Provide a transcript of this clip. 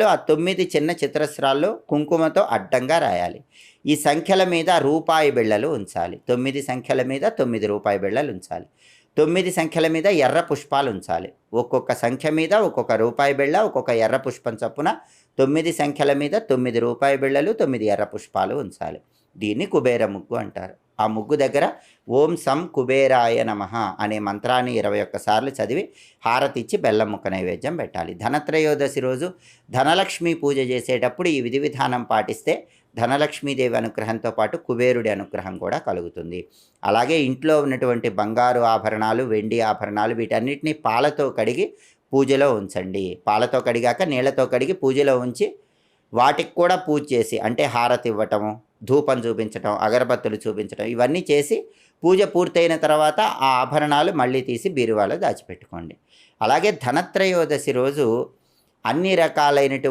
ఆ 9 చిన్న చతురస్రాల్లో కుంకుమతో అడ్డంగా రాయాలి. ఈ సంఖ్యల మీద రూపాయి బిళ్ళలు ఉంచాలి. 9 సంఖ్యల మీద 9 రూపాయి బిళ్ళలు ఉంచాలి. 9 సంఖ్యల మీద ఎర్ర పుష్పాలు ఉంచాలి. ఒక్కొక్క సంఖ్య మీద ఒక్కొక్క రూపాయి బిళ్ళ, ఒక్కొక్క ఎర్ర పుష్పం చొప్పున 9 సంఖ్యల మీద 9 రూపాయి బిళ్ళలు, 9 ఎర్ర పుష్పాలు ఉంచాలి. దీన్ని కుబేర ముగ్గు అంటారు. ఆ ముగ్గు దగ్గర ఓం సం కుబేరాయ నమః అనే మంత్రాన్ని 21 సార్లు చదివి హారతిచ్చి బెల్లం ముక్క నైవేద్యం పెట్టాలి. ధనత్రయోదశి రోజు ధనలక్ష్మి పూజ చేసేటప్పుడు ఈ విధి విధానం పాటిస్తే ధనలక్ష్మీదేవి అనుగ్రహంతో పాటు కుబేరుడి అనుగ్రహం కూడా కలుగుతుంది. అలాగే ఇంట్లో ఉన్నటువంటి బంగారు ఆభరణాలు, వెండి ఆభరణాలు వీటన్నిటినీ పాలతో కడిగి పూజలో ఉంచండి. పాలతో కడిగాక నీళ్లతో కడిగి పూజలో ఉంచి వాటికి కూడా పూజ చేసి, అంటే హారతి ఇవ్వటము, ధూపం చూపించటం, అగరబత్తులు చూపించటం ఇవన్నీ చేసి పూజ పూర్తయిన తర్వాత ఆ ఆభరణాలు మళ్ళీ తీసి బీరువాలో దాచిపెట్టుకోండి. అలాగే ధనత్రయోదశి రోజు అన్ని రకాలైనటువంటి